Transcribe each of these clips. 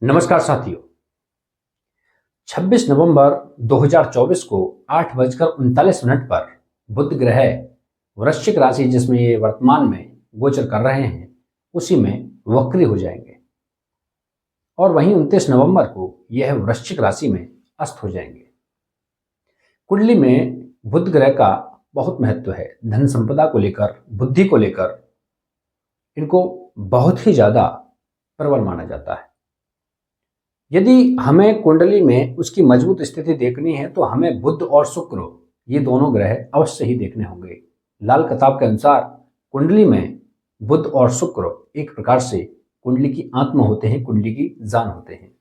नमस्कार साथियों। 26 नवंबर 2024 को 8:39 पर बुध ग्रह वृश्चिक राशि जिसमें ये वर्तमान में गोचर कर रहे हैं उसी में वक्री हो जाएंगे और वहीं 29 नवंबर को यह वृश्चिक राशि में अस्त हो जाएंगे। कुंडली में बुध ग्रह का बहुत महत्व है। धन संपदा को लेकर, बुद्धि को लेकर इनको बहुत ही ज्यादा प्रबल माना जाता है। यदि हमें कुंडली में उसकी मजबूत स्थिति देखनी है तो हमें बुध और शुक्र ये दोनों ग्रह अवश्य ही देखने होंगे। लाल किताब के अनुसार कुंडली में बुध और शुक्र एक प्रकार से कुंडली की आत्मा होते हैं, कुंडली की जान होते हैं।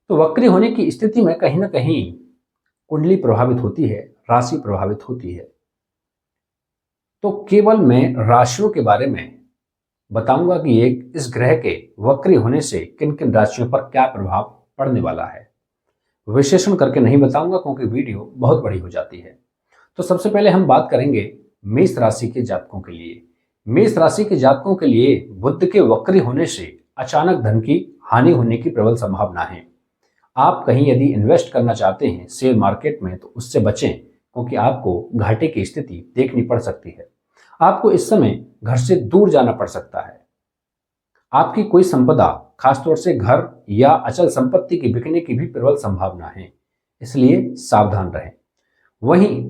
तो वक्री होने की स्थिति में कहीं ना कहीं कुंडली प्रभावित होती है, राशि प्रभावित होती है। तो केवल मैं राशियों के बारे में बताऊंगा कि एक इस ग्रह के वक्री होने से किन किन राशियों पर क्या प्रभाव पड़ने वाला है। विश्लेषण करके नहीं बताऊंगा क्योंकि वीडियो बहुत बड़ी हो जाती है। तो सबसे पहले हम बात करेंगे मेष राशि के जातकों के लिए। मेष राशि के जातकों के लिए बुध के वक्री होने से अचानक धन की हानि होने की प्रबल संभावना है। आप कहीं यदि इन्वेस्ट करना चाहते हैं शेयर मार्केट में तो उससे बचें क्योंकि आपको घाटे की स्थिति देखनी पड़ सकती है। आपको इस समय घर से दूर जाना पड़ सकता है। आपकी कोई संपदा, खासतौर से घर या अचल संपत्ति की बिकने की भी प्रबल संभावना है, इसलिए सावधान रहें। वहीं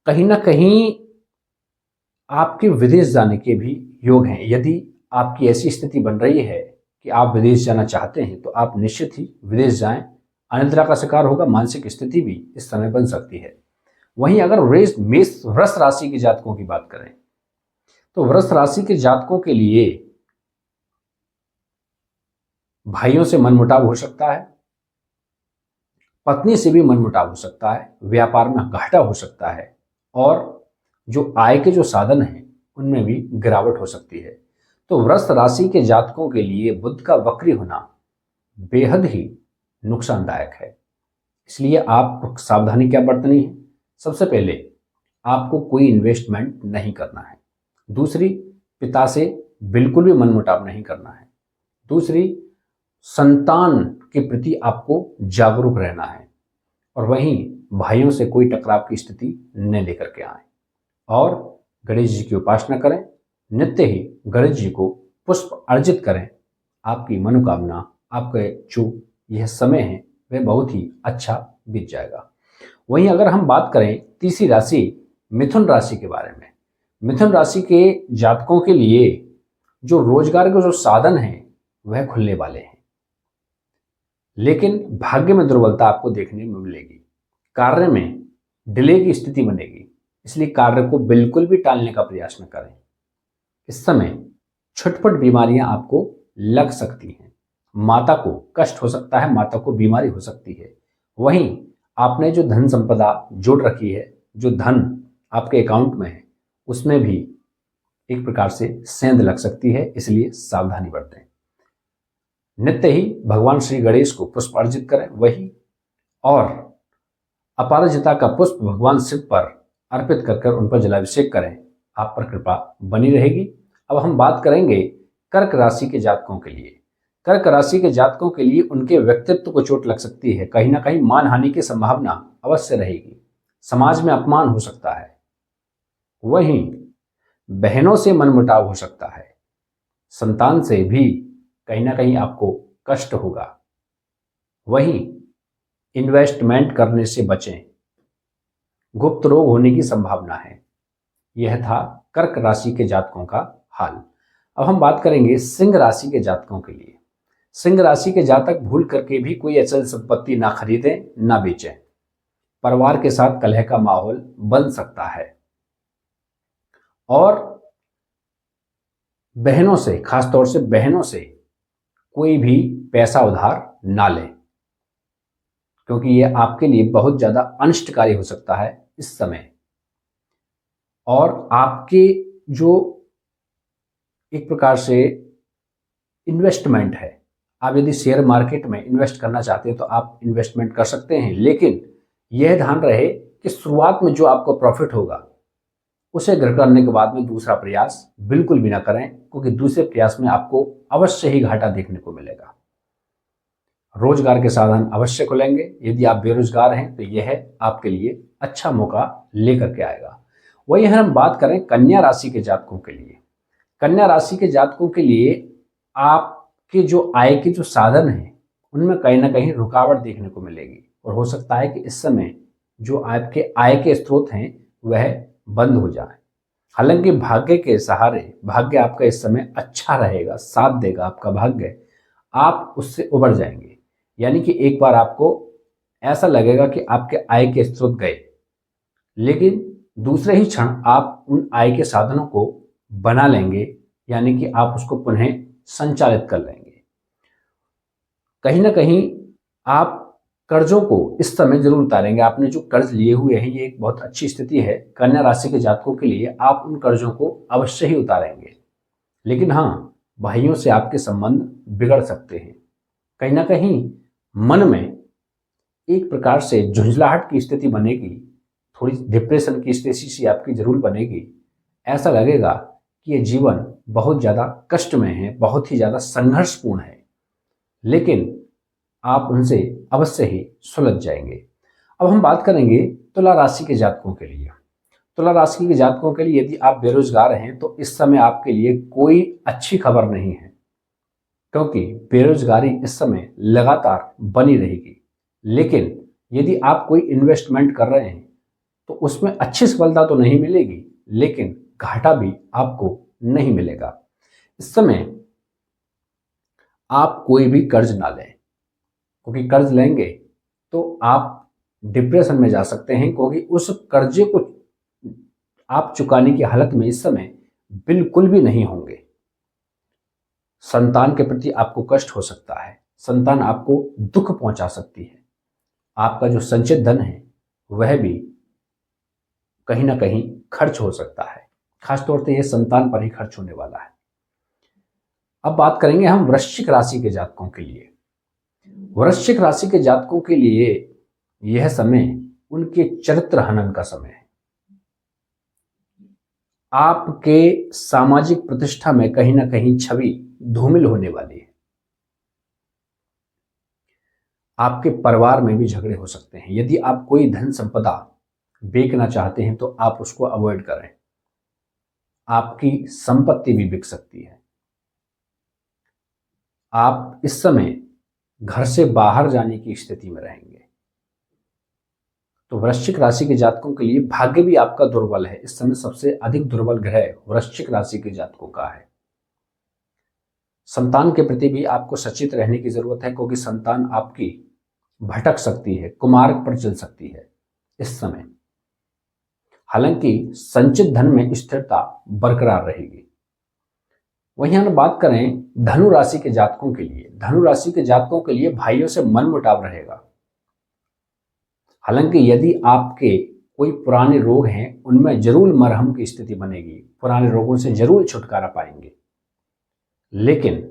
कहीं ना कहीं आपके विदेश जाने के भी योग हैं। यदि आपकी ऐसी स्थिति बन रही है कि आप विदेश जाना चाहते हैं तो आप निश्चित ही विदेश जाएं। अनिद्रा का शिकार होगा, मानसिक स्थिति भी इस समय बन सकती है। वहीं अगर वृष राशि के जातकों की बात करें तो वृष राशि के जातकों के लिए भाइयों से मनमुटाव हो सकता है, पत्नी से भी मनमुटाव हो सकता है, व्यापार में घाटा हो सकता है और जो आय के जो साधन हैं उनमें भी गिरावट हो सकती है। तो वृष राशि के जातकों के लिए बुध का वक्री होना बेहद ही नुकसानदायक है, इसलिए आप सावधानी क्या बरतनी है। सबसे पहले आपको कोई इन्वेस्टमेंट नहीं करना है। दूसरी, पिता से बिल्कुल भी मनमुटाव नहीं करना है। दूसरी, संतान के प्रति आपको जागरूक रहना है और वहीं भाइयों से कोई टकराव की स्थिति न लेकर के आए और गणेश जी की उपासना करें। नित्य ही गणेश जी को पुष्प अर्जित करें। आपकी मनोकामना, आपके जो यह समय है वह बहुत ही अच्छा बीत जाएगा। वहीं अगर हम बात करें तीसरी राशि मिथुन राशि के बारे में, मिथुन राशि के जातकों के लिए जो रोजगार के जो साधन हैं वह खुलने वाले हैं, लेकिन भाग्य में दुर्बलता आपको देखने में मिलेगी। कार्य में डिले की स्थिति बनेगी, इसलिए कार्य को बिल्कुल भी टालने का प्रयास न करें। इस समय छुटपुट बीमारियां आपको लग सकती हैं। माता को कष्ट हो सकता है, माता को बीमारी हो सकती है। वहीं आपने जो धन संपदा जोड़ रखी है, जो धन आपके अकाउंट में है, उसमें भी एक प्रकार से सेंध लग सकती है, इसलिए सावधानी बरतें। नित्य ही भगवान श्री गणेश को पुष्प अर्जित करें। वही और अपराजिता का पुष्प भगवान शिव पर अर्पित कर उन पर जलाभिषेक करें, आप पर कृपा बनी रहेगी। अब हम बात करेंगे कर्क राशि के जातकों के लिए। कर्क राशि के जातकों के लिए उनके व्यक्तित्व को चोट लग सकती है। कहीं ना कहीं मानहानि की संभावना अवश्य रहेगी। समाज में अपमान हो सकता है। वहीं बहनों से मनमुटाव हो सकता है। संतान से भी कहीं ना कहीं आपको कष्ट होगा। वहीं इन्वेस्टमेंट करने से बचें, गुप्त रोग होने की संभावना है। यह था कर्क राशि के जातकों का हाल। अब हम बात करेंगे सिंह राशि के जातकों के लिए। सिंह राशि के जातक भूल करके भी कोई अचल संपत्ति ना खरीदें, ना बेचें। परिवार के साथ कलह का माहौल बन सकता है और बहनों से, खासतौर से बहनों से कोई भी पैसा उधार ना लें क्योंकि यह आपके लिए बहुत ज्यादा अनिष्टकारी हो सकता है इस समय। और आपके जो एक प्रकार से इन्वेस्टमेंट है, आप यदि शेयर मार्केट में इन्वेस्ट करना चाहते हैं तो आप इन्वेस्टमेंट कर सकते हैं, लेकिन यह ध्यान रहे कि शुरुआत में जो आपको प्रॉफिट होगा उसे ग्रहण करने के बाद में दूसरा प्रयास बिल्कुल भी ना करें, क्योंकि दूसरे प्रयास में आपको अवश्य ही घाटा देखने को मिलेगा। रोजगार के साधन अवश्य खुलेंगे। यदि आप बेरोजगार हैं तो यह आपके लिए अच्छा मौका लेकर के आएगा। वही हम बात करें कन्या राशि के जातकों के लिए। कन्या राशि के जातकों के लिए आपके जो आय के जो साधन हैं उनमें कहीं ना कहीं रुकावट देखने को मिलेगी, और हो सकता है कि इस समय जो आपके आय के स्रोत हैं वह बंद हो जाए। हालांकि भाग्य के सहारे, भाग्य आपका इस समय अच्छा रहेगा, साथ देगा आपका भाग्य, आप उससे उबर जाएंगे। यानी कि एक बार आपको ऐसा लगेगा कि आपके आय के स्रोत गए, लेकिन दूसरे ही क्षण आप उन आय के साधनों को बना लेंगे, यानी कि आप उसको पुनः संचालित कर लेंगे। कहीं ना कहीं आप कर्जों को इस समय जरूर उतारेंगे। आपने जो कर्ज लिए हुए हैं, ये एक बहुत अच्छी स्थिति है कन्या राशि के जातकों के लिए। आप उन कर्जों को अवश्य ही उतारेंगे, लेकिन हाँ, भाइयों से आपके संबंध बिगड़ सकते हैं। कहीं ना कहीं मन में एक प्रकार से झुंझलाहट की स्थिति बनेगी, थोड़ी डिप्रेशन की स्थिति सी आपकी जरूर बनेगी। ऐसा लगेगा कि ये जीवन बहुत ज़्यादा कष्ट में है, बहुत ही ज़्यादा संघर्षपूर्ण है, लेकिन आप उनसे अवश्य ही सुलझ जाएंगे। अब हम बात करेंगे तुला राशि के जातकों के लिए। तुला राशि के जातकों के लिए यदि आप बेरोजगार हैं तो इस समय आपके लिए कोई अच्छी खबर नहीं है, क्योंकि बेरोजगारी इस समय लगातार बनी रहेगी। लेकिन यदि आप कोई इन्वेस्टमेंट कर रहे हैं तो उसमें अच्छी सफलता तो नहीं मिलेगी, लेकिन घाटा भी आपको नहीं मिलेगा। इस समय आप कोई भी कर्ज ना लें, क्योंकि कर्ज लेंगे तो आप डिप्रेशन में जा सकते हैं, क्योंकि उस कर्जे को आप चुकाने की हालत में इस समय बिल्कुल भी नहीं होंगे। संतान के प्रति आपको कष्ट हो सकता है, संतान आपको दुख पहुंचा सकती है, आपका जो संचित धन है वह भी कहीं ना कहीं खर्च हो सकता है। खासतौर से यह संतान पर ही खर्च होने वाला है। अब बात करेंगे हम वृश्चिक राशि के जातकों के लिए। वृश्चिक राशि के जातकों के लिए यह समय उनके चरित्र हनन का समय है। आपके सामाजिक प्रतिष्ठा में कहीं ना कहीं छवि धूमिल होने वाली है। आपके परिवार में भी झगड़े हो सकते हैं। यदि आप कोई धन संपदा बेचना चाहते हैं तो आप उसको अवॉइड करें, आपकी संपत्ति भी बिक सकती है। आप इस समय घर से बाहर जाने की स्थिति में रहेंगे। तो वृश्चिक राशि के जातकों के लिए भाग्य भी आपका दुर्बल है। इस समय सबसे अधिक दुर्बल ग्रह वृश्चिक राशि के जातकों का है। संतान के प्रति भी आपको सचेत रहने की जरूरत है, क्योंकि संतान आपकी भटक सकती है, कुमार्ग पर चल सकती है इस समय। हालांकि संचित धन में स्थिरता बरकरार रहेगी। वहीं हम बात करें धनु राशि के जातकों के लिए। धनु राशि के जातकों के लिए भाइयों से मनमुटाव रहेगा। हालांकि यदि आपके कोई पुराने रोग हैं उनमें जरूर मरहम की स्थिति बनेगी, पुराने रोगों से जरूर छुटकारा पाएंगे, लेकिन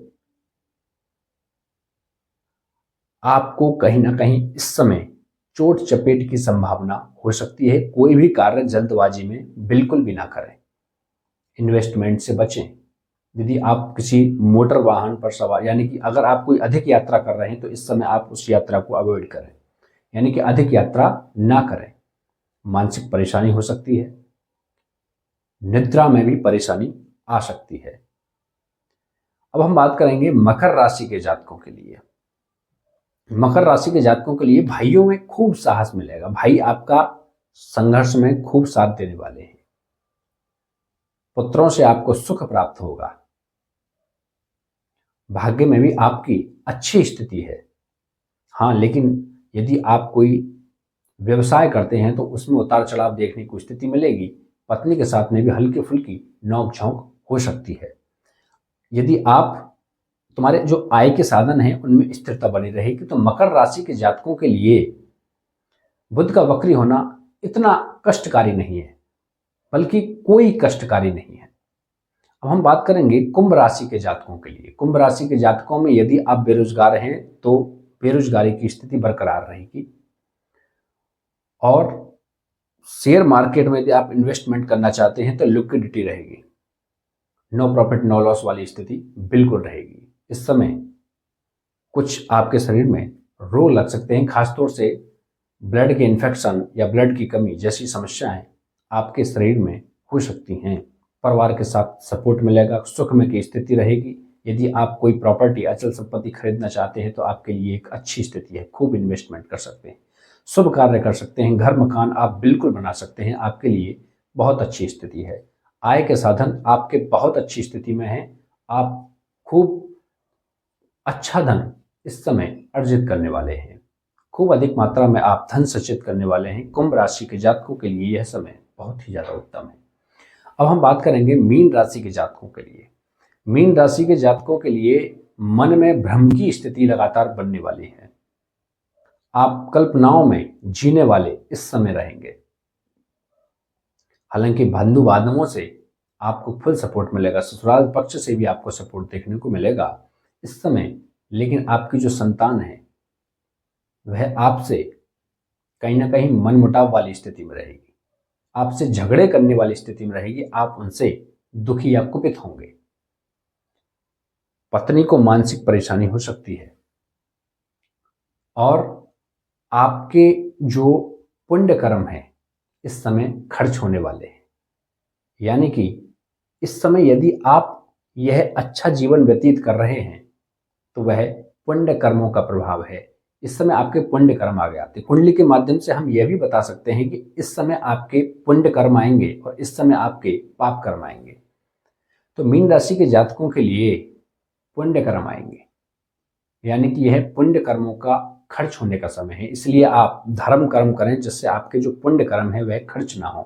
आपको कहीं ना कहीं इस समय चोट चपेट की संभावना हो सकती है। कोई भी कार्य जल्दबाजी में बिल्कुल भी ना करें। इन्वेस्टमेंट से बचें। यदि आप किसी मोटर वाहन पर सवार, यानी कि अगर आप कोई अधिक यात्रा कर रहे हैं तो इस समय आप उस यात्रा को अवॉइड करें, यानी कि अधिक यात्रा ना करें। मानसिक परेशानी हो सकती है, निद्रा में भी परेशानी आ सकती है। अब हम बात करेंगे मकर राशि के जातकों के लिए। मकर राशि के जातकों के लिए भाइयों में खूब साहस मिलेगा। भाई आपका संघर्ष में खूब साथ देने वाले हैं। पुत्रों से आपको सुख प्राप्त होगा। भाग्य में भी आपकी अच्छी स्थिति है। हाँ, लेकिन यदि आप कोई व्यवसाय करते हैं तो उसमें उतार चढ़ाव देखने की स्थिति मिलेगी। पत्नी के साथ में भी हल्की फुल्की नोक झोंक हो सकती है। यदि आप तुम्हारे जो आय के साधन हैं उनमें स्थिरता बनी रहेगी तो मकर राशि के जातकों के लिए बुध का वक्री होना इतना कष्टकारी नहीं है, बल्कि कोई कष्टकारी नहीं है। अब हम बात करेंगे कुंभ राशि के जातकों के लिए। कुंभ राशि के जातकों में यदि आप बेरोजगार हैं तो बेरोजगारी की स्थिति बरकरार रहेगी, और शेयर मार्केट में यदि आप इन्वेस्टमेंट करना चाहते हैं तो लिक्विडिटी रहेगी, नो प्रॉफिट नो लॉस वाली स्थिति बिल्कुल रहेगी। इस समय कुछ आपके शरीर में रोग लग सकते हैं, खासतौर से ब्लड के इन्फेक्शन या ब्लड की कमी जैसी समस्याएं आपके शरीर में हो सकती हैं। परिवार के साथ सपोर्ट मिलेगा, सुख में की स्थिति रहेगी। यदि आप कोई प्रॉपर्टी अचल संपत्ति खरीदना चाहते हैं तो आपके लिए एक अच्छी स्थिति है, खूब इन्वेस्टमेंट कर सकते हैं, शुभ कार्य कर सकते हैं, घर मकान आप बिल्कुल बना सकते हैं, आपके लिए बहुत अच्छी स्थिति है। आय के साधन आपके बहुत अच्छी स्थिति में हैं, आप खूब अच्छा धन इस समय अर्जित करने वाले हैं, खूब अधिक मात्रा में आप धन सृजित करने वाले हैं। कुंभ राशि के जातकों के लिए यह समय बहुत ही ज्यादा उत्तम है। अब हम बात करेंगे मीन राशि के जातकों के लिए। मीन राशि के जातकों के लिए मन में भ्रम की स्थिति लगातार बनने वाली है, आप कल्पनाओं में जीने वाले इस समय रहेंगे। हालांकि बंधु बांधवों से आपको फुल सपोर्ट मिलेगा, ससुराल पक्ष से भी आपको सपोर्ट देखने को मिलेगा इस समय, लेकिन आपकी जो संतान है वह आपसे कहीं ना कहीं मनमुटाव वाली स्थिति में रहेगी, आपसे झगड़े करने वाली स्थिति में रहेगी, आप उनसे दुखी या कुपित होंगे। पत्नी को मानसिक परेशानी हो सकती है और आपके जो पुण्य कर्म है इस समय खर्च होने वाले हैं। यानी कि इस समय यदि आप यह अच्छा जीवन व्यतीत कर रहे हैं तो वह पुण्य कर्मों का प्रभाव है। इस समय आपके पुण्य कर्म आगे आते हैं। कुंडली के माध्यम से हम यह भी बता सकते हैं कि इस समय आपके पुण्य कर्म आएंगे और इस समय आपके पाप कर्म आएंगे। तो मीन राशि के जातकों के लिए पुण्य कर्म आएंगे, यानी कि यह पुण्य कर्मों का खर्च होने का समय है। इसलिए आप धर्म कर्म करें जिससे आपके जो पुण्य कर्म है वह खर्च ना हो,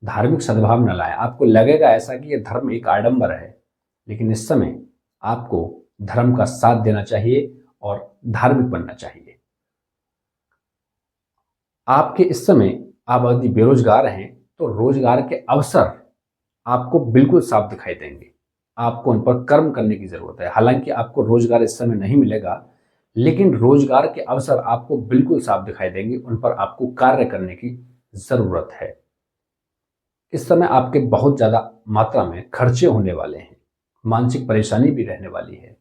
धार्मिक सद्भाव न लाए। आपको लगेगा ऐसा कि यह धर्म एक आडंबर है, लेकिन इस समय आपको धर्म का साथ देना चाहिए और धार्मिक बनना चाहिए। आपके इस समय आप यदि बेरोजगार हैं तो रोजगार के अवसर आपको बिल्कुल साफ दिखाई देंगे, आपको उन पर कर्म करने की जरूरत है। हालांकि आपको रोजगार इस समय नहीं मिलेगा, लेकिन रोजगार के अवसर आपको बिल्कुल साफ दिखाई देंगे, उन पर आपको कार्य करने की जरूरत है। इस समय आपके बहुत ज्यादा मात्रा में खर्चे होने वाले हैं, मानसिक परेशानी भी रहने वाली है।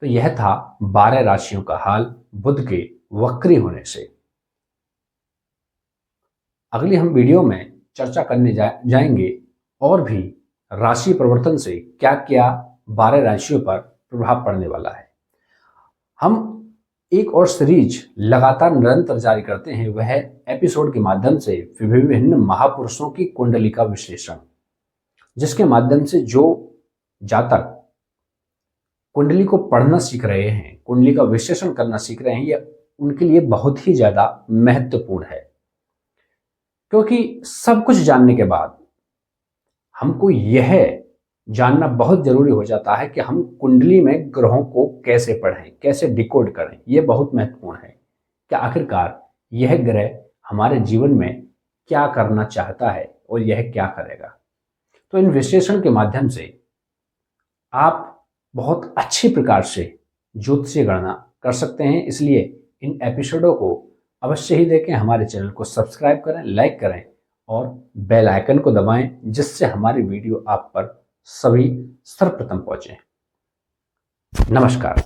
तो यह था 12 राशियों का हाल बुध के वक्री होने से। अगली हम वीडियो में चर्चा करने जाएंगे और भी राशि परिवर्तन से क्या क्या 12 राशियों पर प्रभाव पड़ने वाला है। हम एक और सीरीज लगातार निरंतर जारी करते हैं, वह एपिसोड के माध्यम से विभिन्न महापुरुषों की कुंडली का विश्लेषण, जिसके माध्यम से जो जातक कुंडली को पढ़ना सीख रहे हैं, कुंडली का विश्लेषण करना सीख रहे हैं, यह उनके लिए बहुत ही ज्यादा महत्वपूर्ण है। क्योंकि सब कुछ जानने के बाद हमको यह जानना बहुत जरूरी हो जाता है कि हम कुंडली में ग्रहों को कैसे पढ़ें, कैसे डिकोड करें। यह बहुत महत्वपूर्ण है कि आखिरकार यह ग्रह हमारे जीवन में क्या करना चाहता है और यह क्या करेगा। तो इन विश्लेषण के माध्यम से आप बहुत अच्छी प्रकार से ज्योतिषीय गणना कर सकते हैं। इसलिए इन एपिसोडों को अवश्य ही देखें, हमारे चैनल को सब्सक्राइब करें, लाइक करें और बेल आइकन को दबाएं, जिससे हमारी वीडियो आप पर सभी सर्वप्रथम पहुंचे। नमस्कार।